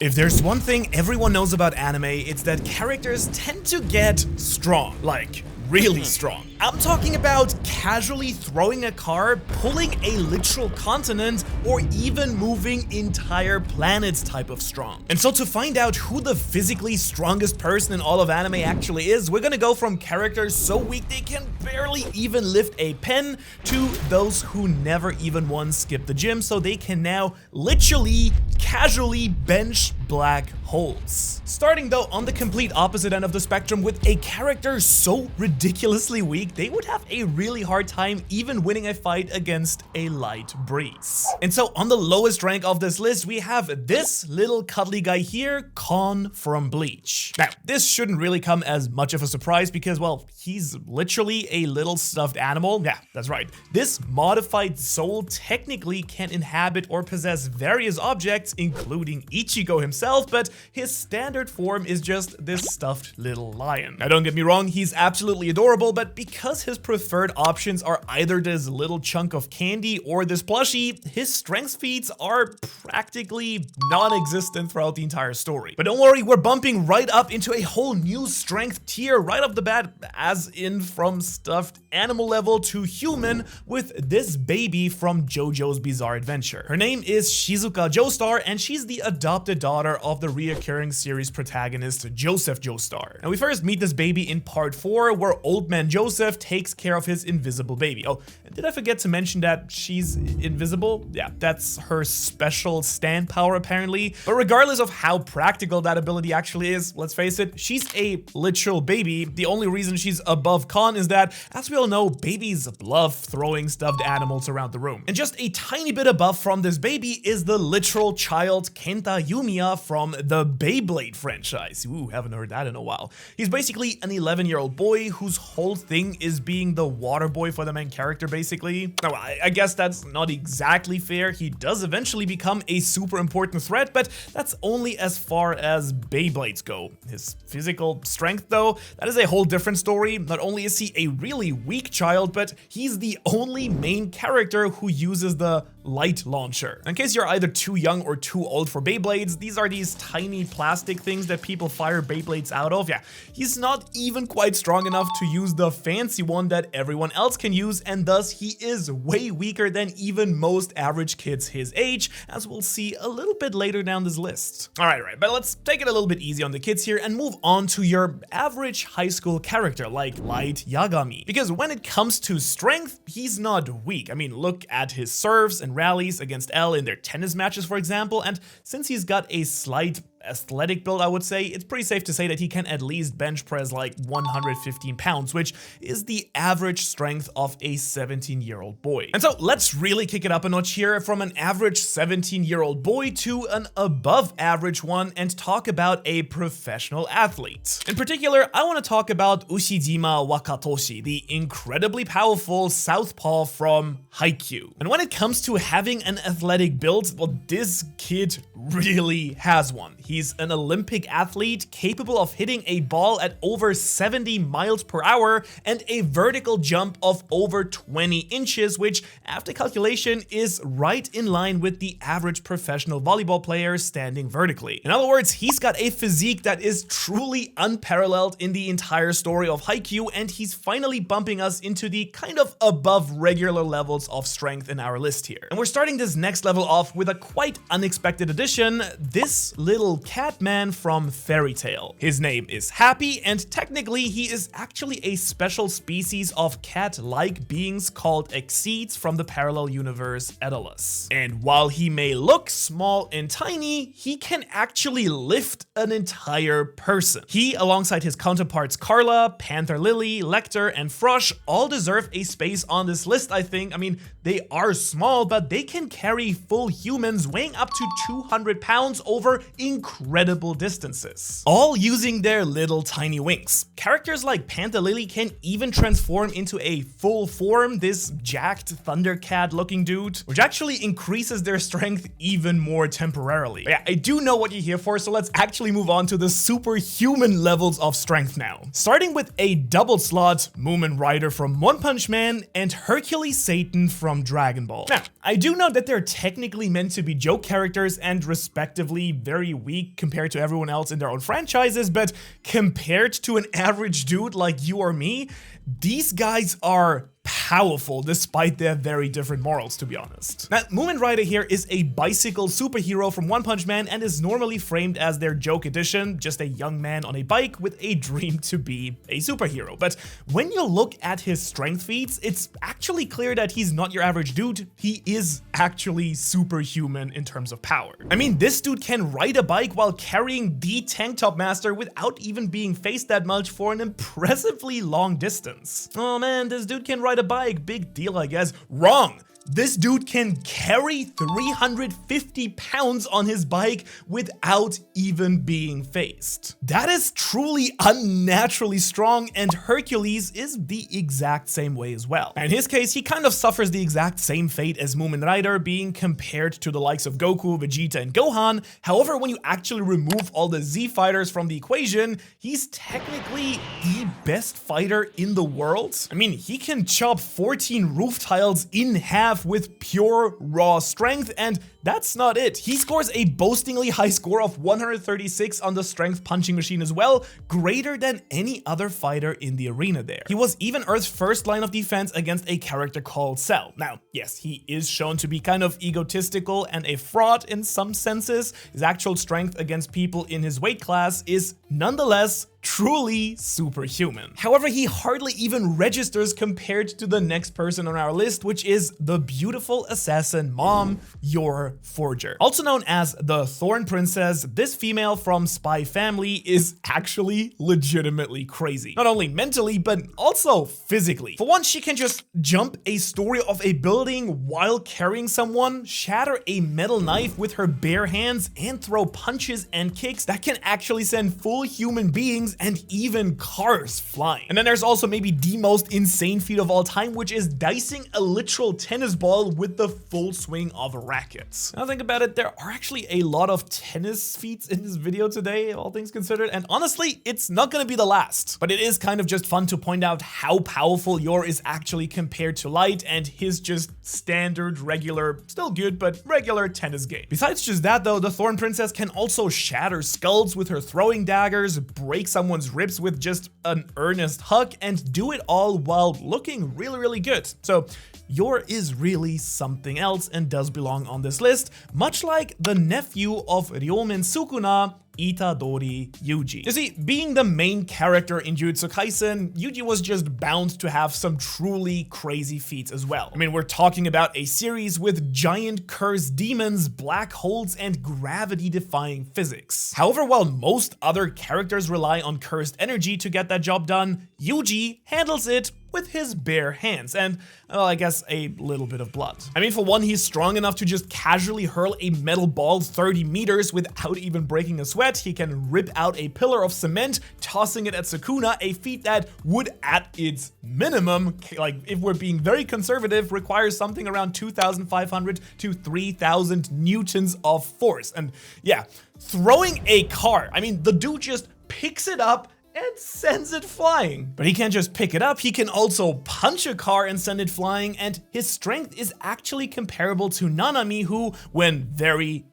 If there's one thing everyone knows about anime, it's that characters tend to get strong. Like, really strong. I'm talking about casually throwing a car, pulling a literal continent, or even moving entire planets type of strong. And so to find out who the physically strongest person in all of anime actually is, we're gonna go from characters so weak they can barely even lift a pen to those who never even once skipped the gym, so they can now literally casually bench black holes. Starting though on the complete opposite end of the spectrum with a character so ridiculously weak, they would have a really hard time even winning a fight against a light breeze. And so on the lowest rank of this list, we have this little cuddly guy here, Kon from Bleach. Now, this shouldn't really come as much of a surprise because, well, he's literally a little stuffed animal. Yeah, that's right. This modified soul technically can inhabit or possess various objects, including Ichigo himself, but his standard form is just this stuffed little lion. Now, don't get me wrong, he's absolutely adorable, but because his preferred options are either this little chunk of candy or this plushie, his strength feats are practically non-existent throughout the entire story. But don't worry, we're bumping right up into a whole new strength tier right off the bat, as in from stuffed animal level to human, with this baby from JoJo's Bizarre Adventure. Her name is Shizuka Joestar, and she's the adopted daughter of the reoccurring series protagonist Joseph Joestar. And we first meet this baby in part 4, where Old Man Joseph takes care of his invisible baby. Oh, and did I forget to mention that she's invisible? Yeah, that's her special stand power apparently. But regardless of how practical that ability actually is, let's face it, she's a literal baby. The only reason she's above Kon is that, as we all know, babies love throwing stuffed animals around the room. And just a tiny bit above from this baby is the literal child Kenta Yumiya from the Beyblade franchise. Ooh, haven't heard that in a while. He's basically an 11-year-old boy whose whole thing is being the water boy for the main character, basically. Now, I guess that's not exactly fair. He does eventually become a super important threat, but that's only as far as Beyblades go. His physical strength, though, that is a whole different story. Not only is he a really weak child, but he's the only main character who uses the light launcher. In case you're either too young or too old for Beyblades, these are these tiny plastic things that people fire Beyblades out of. Yeah, he's not even quite strong enough to use the fancy one that everyone else can use, and thus he is way weaker than even most average kids his age, as we'll see a little bit later down this list. Alright, but let's take it a little bit easy on the kids here and move on to your average high school character like Light Yagami. Because when it comes to strength, he's not weak. I mean, look at his serves and rallies against L in their tennis matches, for example, and since he's got a slight athletic build, I would say, it's pretty safe to say that he can at least bench press like 115 pounds, which is the average strength of a 17-year-old boy. And so let's really kick it up a notch here from an average 17-year-old boy to an above average one and talk about a professional athlete. In particular, I want to talk about Ushijima Wakatoshi, the incredibly powerful southpaw from Haikyuu. And when it comes to having an athletic build, well, this kid really has one. He's an Olympic athlete capable of hitting a ball at over 70 miles per hour and a vertical jump of over 20 inches, which after calculation is right in line with the average professional volleyball player standing vertically. In other words, he's got a physique that is truly unparalleled in the entire story of Haikyuu, and he's finally bumping us into the kind of above regular levels of strength in our list here. And we're starting this next level off with a quite unexpected addition, this little cat man from Fairy Tail. His name is Happy, and technically he is actually a special species of cat-like beings called Exceeds from the parallel universe Edalus. And while he may look small and tiny, he can actually lift an entire person. He, alongside his counterparts Carla, Panther Lily, Lecter, and Frosh, all deserve a space on this list, I think. I mean, they are small, but they can carry full humans weighing up to 200 pounds over incredible distances, all using their little tiny wings. Characters like Panther Lily can even transform into a full form, this jacked Thundercat looking dude, which actually increases their strength even more temporarily. But yeah, I do know what you're here for, so let's actually move on to the superhuman levels of strength now. Starting with a double slot, Moomin Rider from One Punch Man and Hercules Satan from Dragon Ball. Now, I do know that they're technically meant to be joke characters and respectively very weak weak compared to everyone else in their own franchises, but compared to an average dude like you or me, these guys are powerful despite their very different morals, to be honest. Now, Moomin Rider here is a bicycle superhero from One Punch Man and is normally framed as their joke edition, just a young man on a bike with a dream to be a superhero. But when you look at his strength feats, it's actually clear that he's not your average dude. He is actually superhuman in terms of power. I mean, this dude can ride a bike while carrying the Tank Top Master without even being faced that much for an impressively long distance. Oh man, this dude can ride a bike, big deal I guess. Wrong! This dude can carry 350 pounds on his bike without even being faced. That is truly unnaturally strong, and Hercules is the exact same way as well. In his case, he kind of suffers the exact same fate as Moomin Rider, being compared to the likes of Goku, Vegeta, and Gohan. However, when you actually remove all the Z fighters from the equation, he's technically the best fighter in the world. I mean, he can chop 14 roof tiles in half with pure raw strength, and that's not it. He scores a boastingly high score of 136 on the strength punching machine as well, greater than any other fighter in the arena there. He was even Earth's first line of defense against a character called Cell. Now, yes, he is shown to be kind of egotistical and a fraud in some senses. His actual strength against people in his weight class is nonetheless truly superhuman. However, he hardly even registers compared to the next person on our list, which is the beautiful assassin Mom, Yor Forger. Also known as the Thorn Princess, this female from Spy Family is actually legitimately crazy. Not only mentally, but also physically. For one, she can just jump a story of a building while carrying someone, shatter a metal knife with her bare hands, and throw punches and kicks that can actually send full human beings and even cars flying. And then there's also maybe the most insane feat of all time, which is dicing a literal tennis ball with the full swing of a racket. Now think about it, there are actually a lot of tennis feats in this video today, all things considered, and honestly, it's not gonna be the last. But it is kind of just fun to point out how powerful Yor is actually compared to Light and his just standard, regular, still good, but regular tennis game. Besides just that though, the Thorn Princess can also shatter skulls with her throwing daggers, break someone's ribs with just an earnest hug, and do it all while looking really good. So Yor is really something else and does belong on this list, much like the nephew of Ryomen Sukuna, Itadori Yuji. You see, being the main character in Jujutsu Kaisen, Yuji was just bound to have some truly crazy feats as well. I mean, we're talking about a series with giant cursed demons, black holes, and gravity-defying physics. However, while most other characters rely on cursed energy to get that job done, Yuji handles it with his bare hands and, well, I guess a little bit of blood. I mean, for one, he's strong enough to just casually hurl a metal ball 30 meters without even breaking a sweat. He can rip out a pillar of cement, tossing it at Sukuna, a feat that would, at its minimum, like if we're being very conservative, requires something around 2,500 to 3,000 newtons of force. And yeah, throwing a car, I mean, the dude just picks it up and sends it flying. But he can't just pick it up, he can also punch a car and send it flying, and his strength is actually comparable to Nanami, who, when very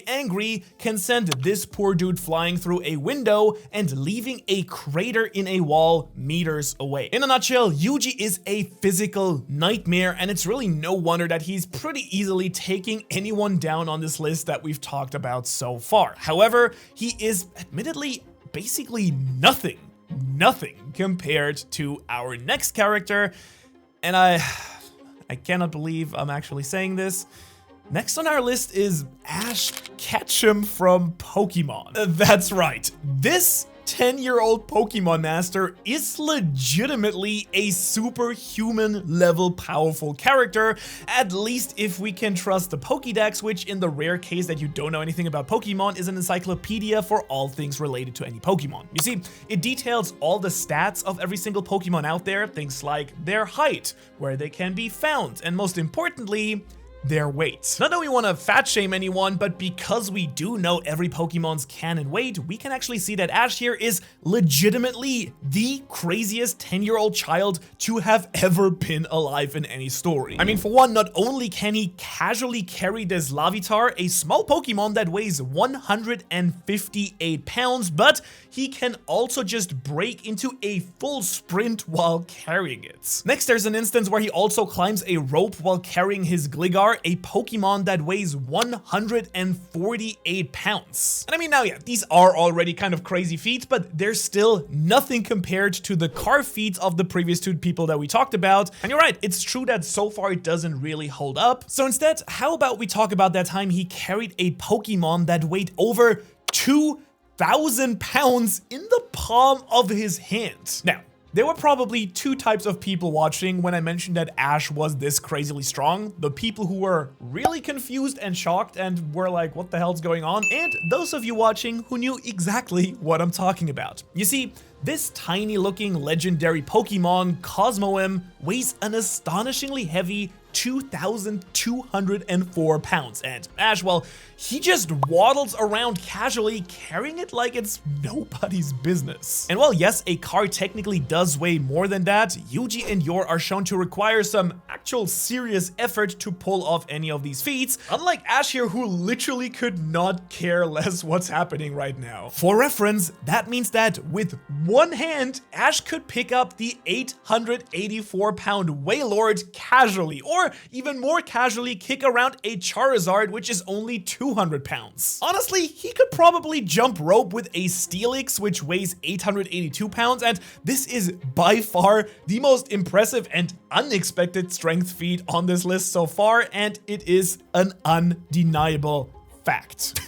angry, can send this poor dude flying through a window and leaving a crater in a wall meters away. In a nutshell, Yuji is a physical nightmare, and it's really no wonder that he's pretty easily taking anyone down on this list that we've talked about so far. However, he is admittedly basically nothing compared to our next character, and I cannot believe I'm actually saying this. Next on our list is Ash Ketchum from Pokemon. That's right, this 10-year-old Pokemon master is legitimately a superhuman level powerful character, at least if we can trust the Pokédex, which in the rare case that you don't know anything about Pokemon is an encyclopedia for all things related to any Pokemon. You see, it details all the stats of every single Pokemon out there, things like their height, where they can be found, and most importantly, their weight. Not that we want to fat shame anyone, but because we do know every Pokemon's canon weight, we can actually see that Ash here is legitimately the craziest 10-year-old child to have ever been alive in any story. I mean, for one, not only can he casually carry this Larvitar, a small Pokemon that weighs 158 pounds, but he can also just break into a full sprint while carrying it. Next, there's an instance where he also climbs a rope while carrying his Gligar, a Pokemon that weighs 148 pounds. And I mean, now, yeah, these are already kind of crazy feats, but they're still nothing compared to the car feats of the previous two people that we talked about. And you're right, it's true that so far it doesn't really hold up. So instead, how about we talk about that time he carried a Pokemon that weighed over 2,000 pounds in the palm of his hand. Now, there were probably two types of people watching when I mentioned that Ash was this crazily strong. The people who were really confused and shocked and were like, what the hell's going on? And those of you watching who knew exactly what I'm talking about. You see, this tiny looking legendary Pokemon, Cosmoem, weighs an astonishingly heavy 2,204 pounds. And Ash, well, he just waddles around casually, carrying it like it's nobody's business. And while yes, a car technically does weigh more than that, Yuji and Yor are shown to require some actual serious effort to pull off any of these feats, unlike Ash here, who literally could not care less what's happening right now. For reference, that means that with one hand, Ash could pick up the 884-pound Wailord casually, or even more casually kick around a Charizard, which is only 200 pounds. Honestly, he could probably jump rope with a Steelix, which weighs 882 pounds, and this is by far the most impressive and unexpected strength feat on this list so far, and it is an undeniable fact.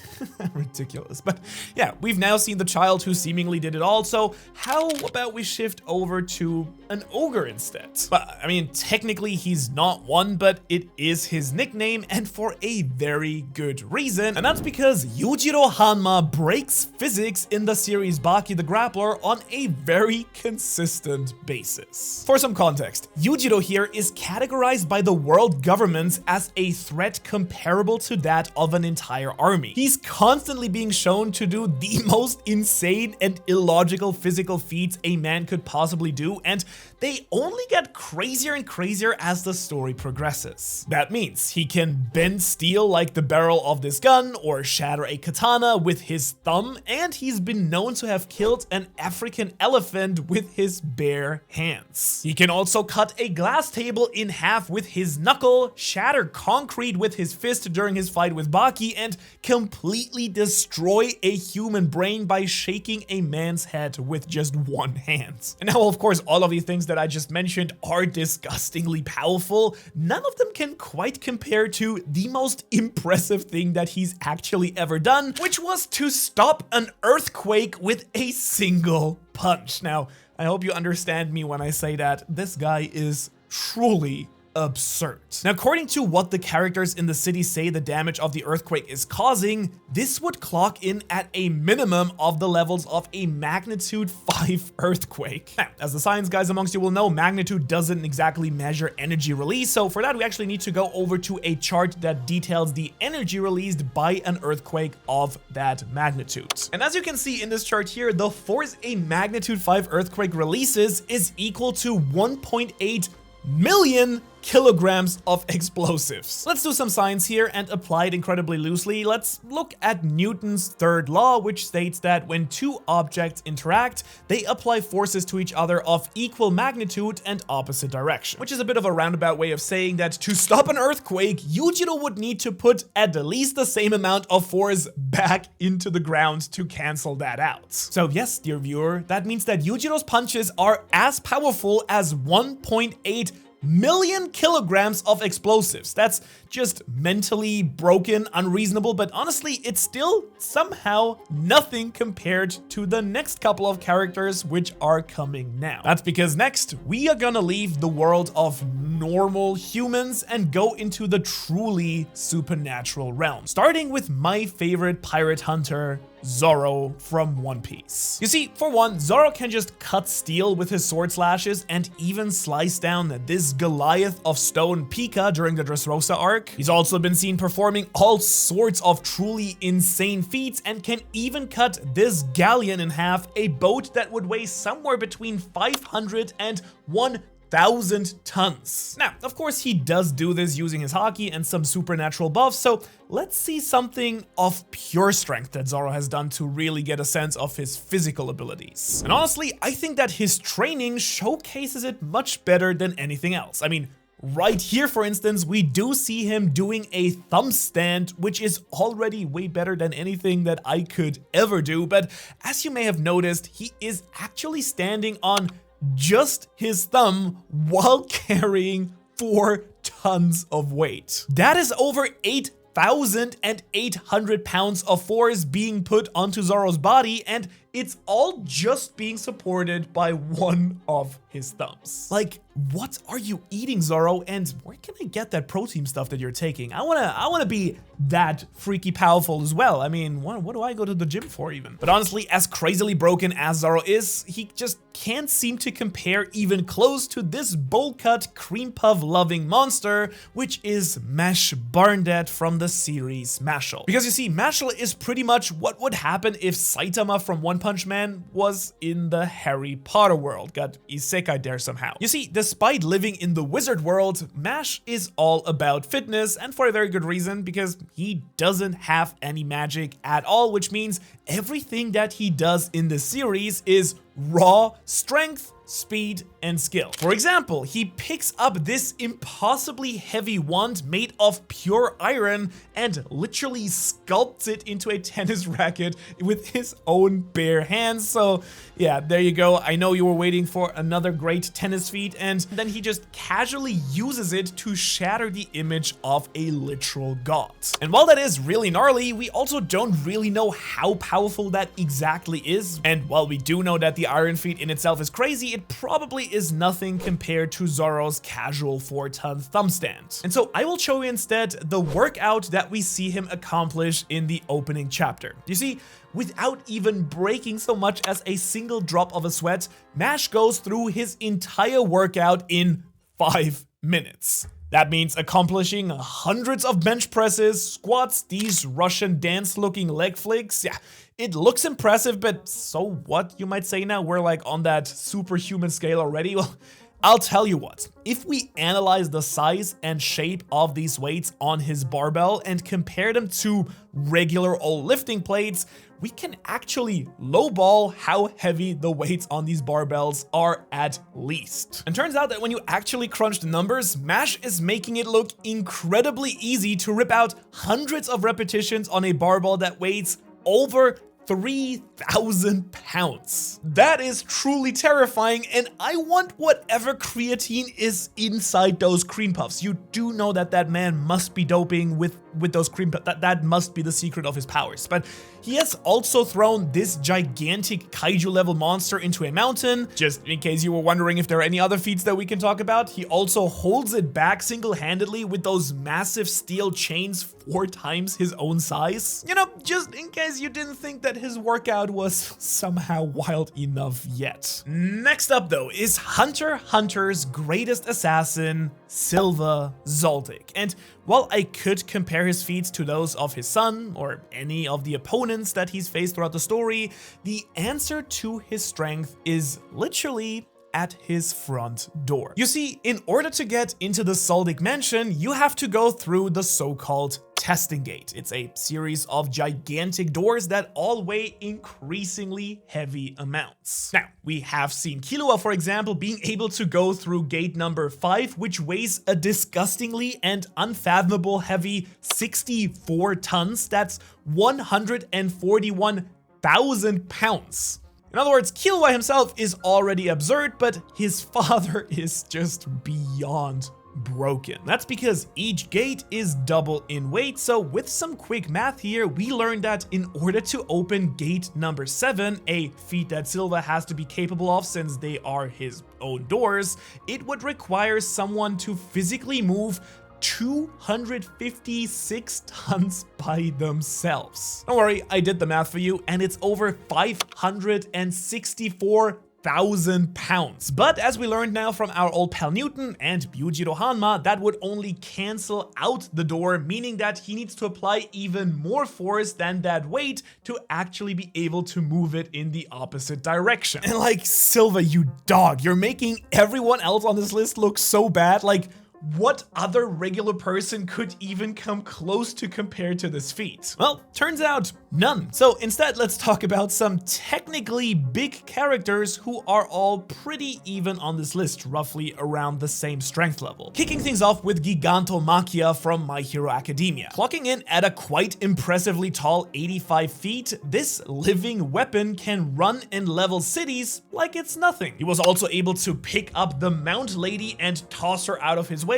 Ridiculous. But yeah, we've now seen the child who seemingly did it all, so how about we shift over to an ogre instead? But I mean, technically he's not one, but it is his nickname, and for a very good reason, and that's because Yujiro Hanma breaks physics in the series Baki the Grappler on a very consistent basis. For some context, Yujiro here is categorized by the world governments as a threat comparable to that of an entire army. He's constantly being shown to do the most insane and illogical physical feats a man could possibly do, and they only get crazier and crazier as the story progresses. That means he can bend steel like the barrel of this gun, or shatter a katana with his thumb, and he's been known to have killed an African elephant with his bare hands. He can also cut a glass table in half with his knuckle, shatter concrete with his fist during his fight with Baki, and completely destroy a human brain by shaking a man's head with just one hand. And now, of course, all of these things that I just mentioned are disgustingly powerful. None of them can quite compare to the most impressive thing that he's actually ever done, which was to stop an earthquake with a single punch. Now, I hope you understand me when I say that this guy is truly absurd. Now, according to what the characters in the city say the damage of the earthquake is causing, this would clock in at a minimum of the levels of a magnitude 5 earthquake. Now, as the science guys amongst you will know, magnitude doesn't exactly measure energy release, so for that we actually need to go over to a chart that details the energy released by an earthquake of that magnitude. And as you can see in this chart here, the force a magnitude 5 earthquake releases is equal to 1.8 million kilograms of explosives. Let's do some science here and apply it incredibly loosely. Let's look at Newton's third law, which states that when two objects interact, they apply forces to each other of equal magnitude and opposite direction, which is a bit of a roundabout way of saying that to stop an earthquake, Yujiro would need to put at least the same amount of force back into the ground to cancel that out. So yes, dear viewer, that means that Yujiro's punches are as powerful as 1.8 million kilograms of explosives. That's just mentally broken, unreasonable, but honestly, it's still somehow nothing compared to the next couple of characters which are coming now. That's because next, we are gonna leave the world of normal humans and go into the truly supernatural realm, starting with my favorite pirate hunter, Zoro from One Piece. You see, for one, Zoro can just cut steel with his sword slashes and even slice down this Goliath of stone Pika during the Dressrosa arc. arc. He's also been seen performing all sorts of truly insane feats and can even cut this galleon in half, a boat that would weigh somewhere between 500 and 1,000 tons. Now, of course, he does do this using his haki and some supernatural buffs, so let's see something of pure strength that Zoro has done to really get a sense of his physical abilities. And honestly, I think that his training showcases it much better than anything else. I mean, right here, for instance, we do see him doing a thumb stand, which is already way better than anything that I could ever do. But as you may have noticed, he is actually standing on just his thumb while carrying 4 tons of weight. That is over 8,800 pounds of force being put onto Zoro's body, and it's all just being supported by one of his thumbs. Like, what are you eating, Zoro? And where can I get that protein stuff that you're taking? I wanna be that freaky powerful as well. I mean, what do I go to the gym for even? But honestly, as crazily broken as Zoro is, he just can't seem to compare even close to this bowl-cut, cream puff-loving monster, which is Mesh Barndet from the series Mashle. Because you see, Mashle is pretty much what would happen if Saitama from One Punch Man was in the Harry Potter world, got isekai there somehow. You see, despite living in the wizard world, Mash is all about fitness, and for a very good reason, because he doesn't have any magic at all, which means everything that he does in the series is raw strength, speed, and skill. For example, he picks up this impossibly heavy wand made of pure iron and literally sculpts it into a tennis racket with his own bare hands. So yeah, there you go. I know you were waiting for another great tennis feat, and then he just casually uses it to shatter the image of a literal god. And while that is really gnarly, we also don't really know how powerful that exactly is. And while we do know that the iron feat in itself is crazy, it probably is nothing compared to Zoro's casual 4-ton thumb stand. And so I will show you instead the workout that we see him accomplish in the opening chapter. You see, without even breaking so much as a single drop of a sweat, Mash goes through his entire workout in 5 minutes. That means accomplishing hundreds of bench presses, squats, these Russian dance-looking leg flicks. Yeah, it looks impressive, but so what, you might say now? We're like on that superhuman scale already? Well, I'll tell you what, if we analyze the size and shape of these weights on his barbell and compare them to regular old lifting plates, we can actually lowball how heavy the weights on these barbells are at least. And turns out that when you actually crunch the numbers, Mash is making it look incredibly easy to rip out hundreds of repetitions on a barbell that weighs over 3,000 pounds. That is truly terrifying, and I want whatever creatine is inside those cream puffs. You do know that that man must be doping with those cream puffs. That must be the secret of his powers. But he has also thrown this gigantic kaiju level monster into a mountain. Just in case you were wondering if there are any other feats that we can talk about, he also holds it back single-handedly with those massive steel chains 4 times his own size. You know, just in case you didn't think that his workout was somehow wild enough yet. Next up though is Hunter x Hunter's greatest assassin, Silva Zoldyck. And while I could compare his feats to those of his son or any of the opponents that he's faced throughout the story, the answer to his strength is literally at his front door. You see, in order to get into the Zoldyck mansion, you have to go through the so-called testing gate. It's a series of gigantic doors that all weigh increasingly heavy amounts. Now, we have seen Killua, for example, being able to go through gate number 5, which weighs a disgustingly and unfathomable heavy 64 tons. That's 141,000 pounds. In other words, Killua himself is already absurd, but his father is just beyond broken. That's because each gate is double in weight, so with some quick math here, we learned that in order to open gate number 7, a feat that Silva has to be capable of since they are his own doors, it would require someone to physically move 256 tons by themselves. Don't worry, I did the math for you, and it's over 564 1,000 pounds. But as we learned now from our old pal Newton and Byujiro Hanma, that would only cancel out the door, meaning that he needs to apply even more force than that weight to actually be able to move it in the opposite direction. And like, Silva, you dog, you're making everyone else on this list look so bad. Like, what other regular person could even come close to compare to this feat? Well, turns out none. So instead, let's talk about some technically big characters who are all pretty even on this list, roughly around the same strength level. Kicking things off with Gigantomachia from My Hero Academia. Clocking in at a quite impressively tall 85 feet, this living weapon can run and level cities like it's nothing. He was also able to pick up the Mount Lady and toss her out of his way.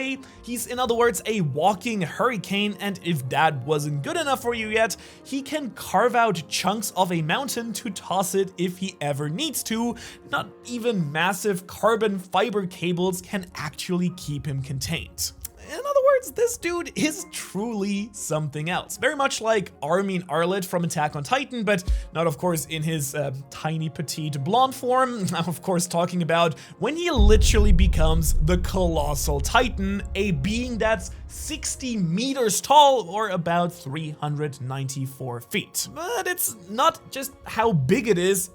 He's, in other words, a walking hurricane, and if that wasn't good enough for you yet, he can carve out chunks of a mountain to toss it if he ever needs to. Not even massive carbon fiber cables can actually keep him contained. In other words, this dude is truly something else. Very much like Armin Arlet from Attack on Titan, but not, of course, in his tiny, petite, blonde form. I'm, of course, talking about when he literally becomes the Colossal Titan, a being that's 60 meters tall, or about 394 feet. But it's not just how big it is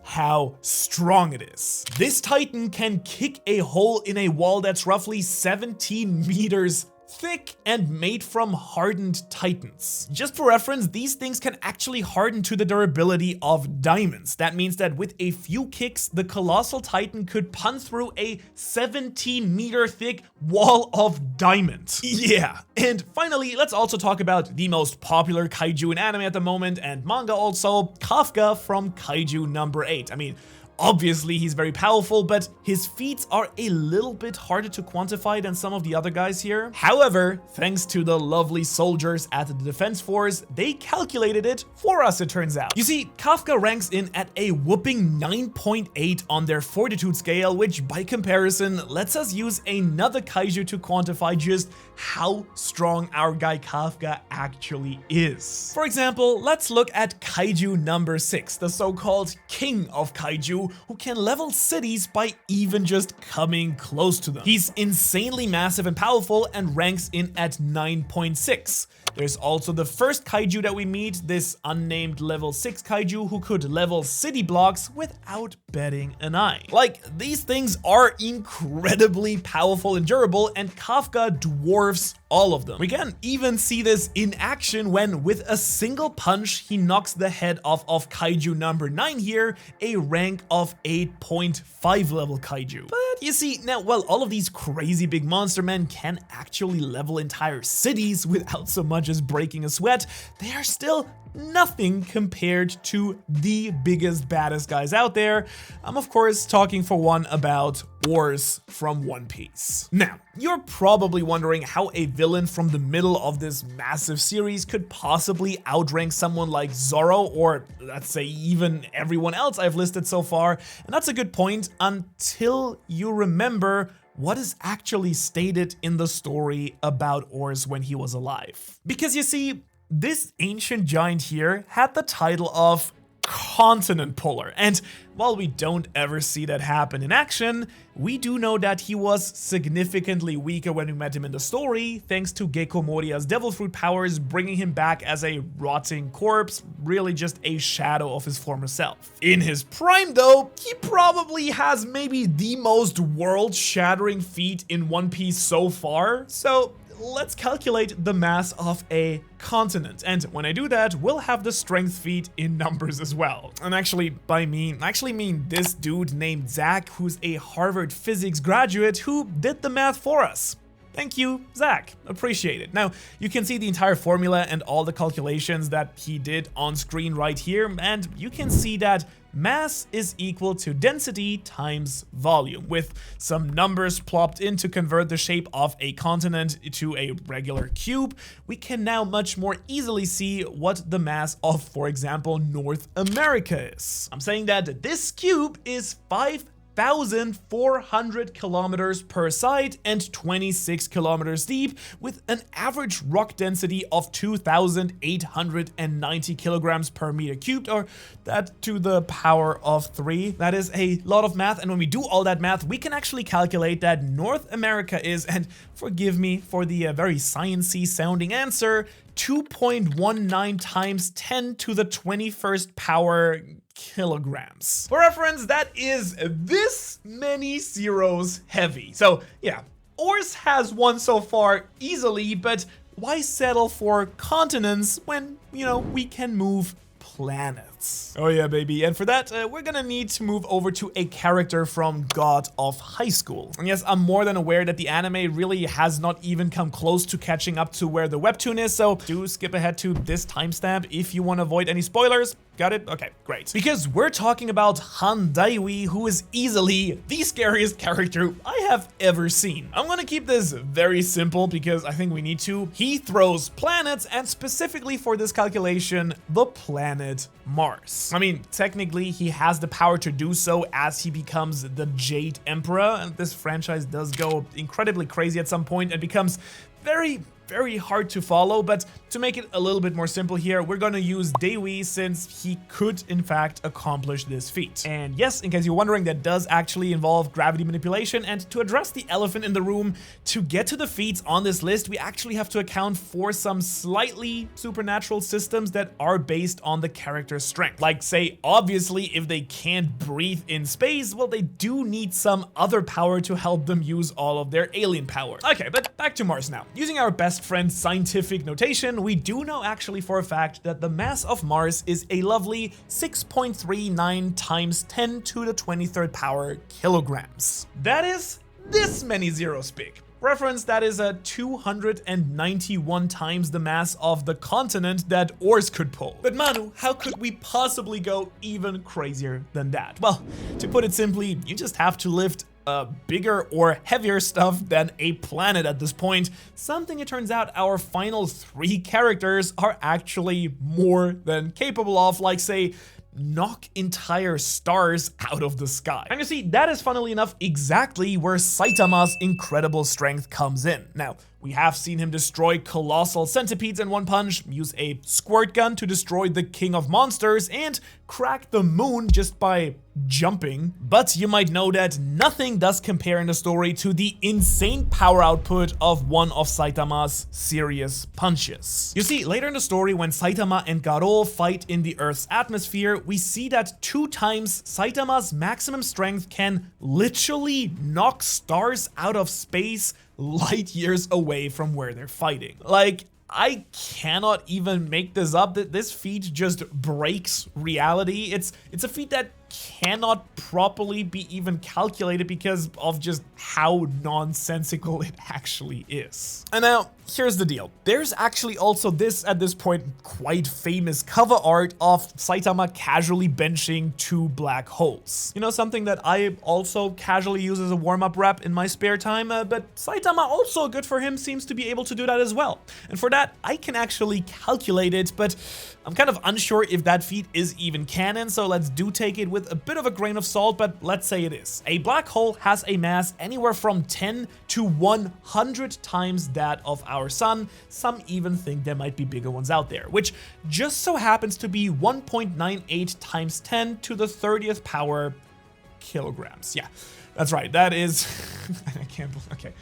how strong it is. This Titan can kick a hole in a wall that's roughly 17 meters thick and made from hardened titans. Just for reference, these things can actually harden to the durability of diamonds. That means that with a few kicks, the Colossal Titan could punch through a 17-meter thick wall of diamond. Yeah. And finally, let's also talk about the most popular kaiju in anime at the moment, and manga also, Kafka from Kaiju number 8. I mean, obviously, he's very powerful, but his feats are a little bit harder to quantify than some of the other guys here. However, thanks to the lovely soldiers at the Defense Force, they calculated it for us, it turns out. You see, Kafka ranks in at a whooping 9.8 on their fortitude scale, which by comparison lets us use another kaiju to quantify just how strong our guy Kafka actually is. For example, let's look at Kaiju number 6, the so-called king of kaiju, who can level cities by even just coming close to them. He's insanely massive and powerful and ranks in at 9.6. There's also the first kaiju that we meet, this unnamed level 6 kaiju who could level city blocks without batting an eye. Like, these things are incredibly powerful and durable, and Kafka dwarfs all of them. We can even see this in action when, with a single punch, he knocks the head off of kaiju number 9 here, a rank of 8.5 level kaiju. But you see, now, while all of these crazy big monster men can actually level entire cities without so much as breaking a sweat, they are still nothing compared to the biggest, baddest guys out there. I'm of course talking for one about Ors from One Piece. Now, you're probably wondering how a villain from the middle of this massive series could possibly outrank someone like Zoro, or let's say even everyone else I've listed so far, and that's a good point until you remember what is actually stated in the story about Ors when he was alive. Because you see, this ancient giant here had the title of Continent Puller, and while we don't ever see that happen in action, we do know that he was significantly weaker when we met him in the story, thanks to Gecko Moria's devil fruit powers bringing him back as a rotting corpse, really just a shadow of his former self. In his prime though, he probably has maybe the most world-shattering feat in One Piece so far, so let's calculate the mass of a continent, and when I do that, we'll have the strength feat in numbers as well. And actually, by me, I actually mean this dude named Zach, who's a Harvard physics graduate who did the math for us. Thank you, Zach. Appreciate it. Now, you can see the entire formula and all the calculations that he did on screen right here, and you can see that mass is equal to density times volume, with some numbers plopped in to convert the shape of a continent to a regular cube. We can now much more easily see what the mass of, for example, North America is. I'm saying that this cube is 5,000 4,400 kilometers per side and 26 kilometers deep, with an average rock density of 2,890 kilograms per meter cubed, or that to the power of 3. That is a lot of math, and when we do all that math, we can actually calculate that North America is, and forgive me for the very sciencey sounding answer, 2.19 times 10 to the 21st power kilograms. For reference, that is this many zeros heavy. So yeah, Ors has won so far easily, but why settle for continents when, you know, we can move planets? Oh yeah, baby. And for that, we're gonna need to move over to a character from God of High School. And yes, I'm more than aware that the anime really has not even come close to catching up to where the webtoon is, so do skip ahead to this timestamp if you want to avoid any spoilers. Got it? Okay, great. Because we're talking about Han Daiwi, who is easily the scariest character I have ever seen. I'm gonna keep this very simple because I think we need to. He throws planets, and specifically for this calculation, the planet Mars. I mean, technically, he has the power to do so as he becomes the Jade Emperor, and this franchise does go incredibly crazy at some point and becomes very hard to follow, but to make it a little bit more simple here, we're gonna use Daiwi since he could in fact accomplish this feat. And yes, in case you're wondering, that does actually involve gravity manipulation, and to address the elephant in the room, to get to the feats on this list, we actually have to account for some slightly supernatural systems that are based on the character's strength. Like, say, obviously, if they can't breathe in space, well, they do need some other power to help them use all of their alien power. Okay, but back to Mars now. Using our best friend's scientific notation, we do know actually for a fact that the mass of Mars is a lovely 6.39 times 10 to the 23rd power kilograms. That is this many zeros big. Reference, that is a 291 times the mass of the continent that Ors could pull. But Manu, how could we possibly go even crazier than that? Well, to put it simply, you just have to lift bigger or heavier stuff than a planet at this point, something it turns out our final 3 characters are actually more than capable of, like say, knock entire stars out of the sky. And you see, that is funnily enough exactly where Saitama's incredible strength comes in. Now, we have seen him destroy colossal centipedes in one punch, use a squirt gun to destroy the king of monsters, and crack the moon just by jumping. But you might know that nothing does compare in the story to the insane power output of one of Saitama's serious punches. You see, later in the story, when Saitama and Garou fight in the Earth's atmosphere, we see that 2 times Saitama's maximum strength can literally knock stars out of space light years away from where they're fighting. Like, I cannot even make this up. That this feat just breaks reality. It's a feat that cannot properly be even calculated because of just how nonsensical it actually is. And now, here's the deal. There's actually also this, at this point, quite famous cover art of Saitama casually benching 2 black holes. You know, something that I also casually use as a warm-up rep in my spare time, but Saitama also, good for him, seems to be able to do that as well. And for that, I can actually calculate it, but I'm kind of unsure if that feat is even canon, so let's do take it with a bit of a grain of salt, but let's say it is. A black hole has a mass anywhere from 10 to 100 times that of our sun. Some even think there might be bigger ones out there, which just so happens to be 1.98 times 10 to the 30th power kilograms. Yeah, that's right. That is, I can't believe, okay.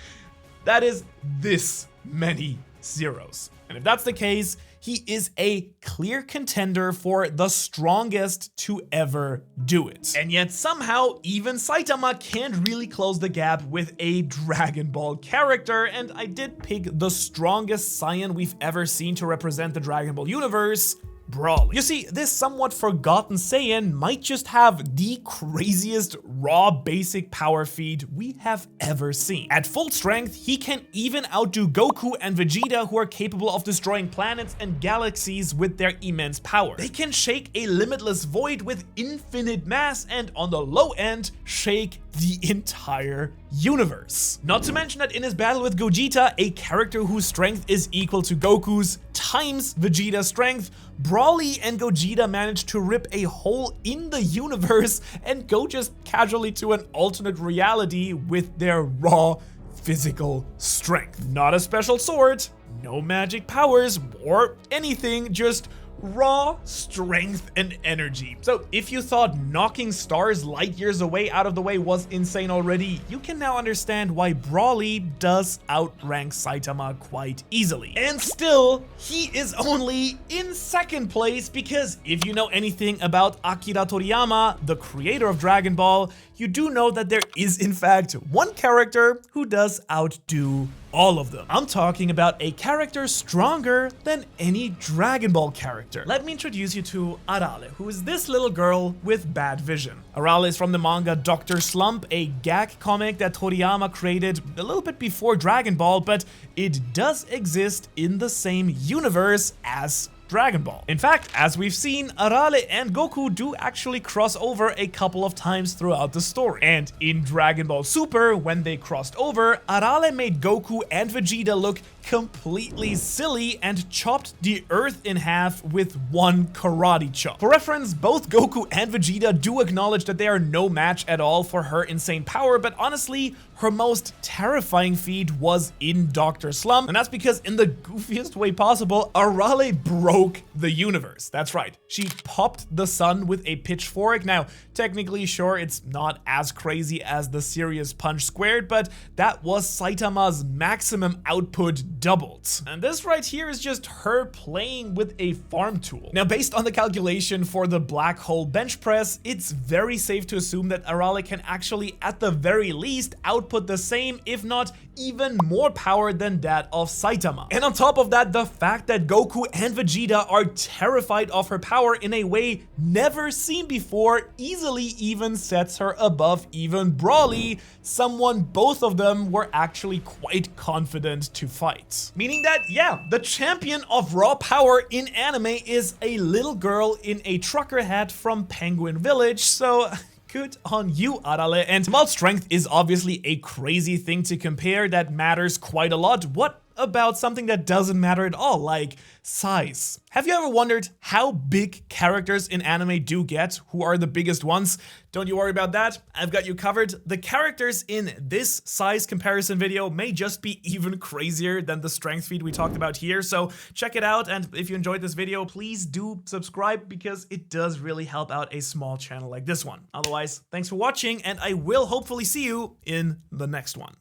That is this many zeros. And if that's the case, he is a clear contender for the strongest to ever do it. And yet somehow even Saitama can't really close the gap with a Dragon Ball character, and I did pick the strongest Saiyan we've ever seen to represent the Dragon Ball universe, Broly. You see, this somewhat forgotten Saiyan might just have the craziest raw basic power feat we have ever seen. At full strength, he can even outdo Goku and Vegeta, who are capable of destroying planets and galaxies with their immense power. They can shake a limitless void with infinite mass, and on the low end, shake the entire universe. Not to mention that in his battle with Gogeta, a character whose strength is equal to Goku's times Vegeta's strength, Broly and Gogeta managed to rip a hole in the universe and go just casually to an alternate reality with their raw physical strength. Not a special sword, no magic powers or anything, just raw strength and energy. So if you thought knocking stars light years away out of the way was insane already, you can now understand why Broly does outrank Saitama quite easily. And still, he is only in second place because if you know anything about Akira Toriyama, the creator of Dragon Ball, you do know that there is in fact one character who does outdo all of them. I'm talking about a character stronger than any Dragon Ball character. Let me introduce you to Arale, who is this little girl with bad vision. Arale is from the manga Dr. Slump, a gag comic that Toriyama created a little bit before Dragon Ball, but it does exist in the same universe as Dragon Ball. In fact, as we've seen, Arale and Goku do actually cross over a couple of times throughout the story. And in Dragon Ball Super, when they crossed over, Arale made Goku and Vegeta look completely silly and chopped the earth in half with one karate chop. For reference, both Goku and Vegeta do acknowledge that they are no match at all for her insane power, but honestly, her most terrifying feat was in Dr. Slump, and that's because in the goofiest way possible, Arale broke the universe. That's right, she popped the sun with a pitchfork. Now, technically, sure, it's not as crazy as the serious punch squared, but that was Saitama's maximum output doubled. And this right here is just her playing with a farm tool. Now, based on the calculation for the black hole bench press, it's very safe to assume that Arale can actually, at the very least, output the same, if not even more power than that of Saitama. And on top of that, the fact that Goku and Vegeta are terrified of her power in a way never seen before easily even sets her above even Broly, someone both of them were actually quite confident to fight. Meaning that, yeah, the champion of raw power in anime is a little girl in a trucker hat from Penguin Village, so good on you, Arale. And while strength is obviously a crazy thing to compare that matters quite a lot, what about something that doesn't matter at all, like size? Have you ever wondered how big characters in anime do get? Who are the biggest ones? Don't you worry about that, I've got you covered. The characters in this size comparison video may just be even crazier than the strength feat we talked about here, so check it out, and if you enjoyed this video, please do subscribe because it does really help out a small channel like this one. Otherwise, thanks for watching, and I will hopefully see you in the next one.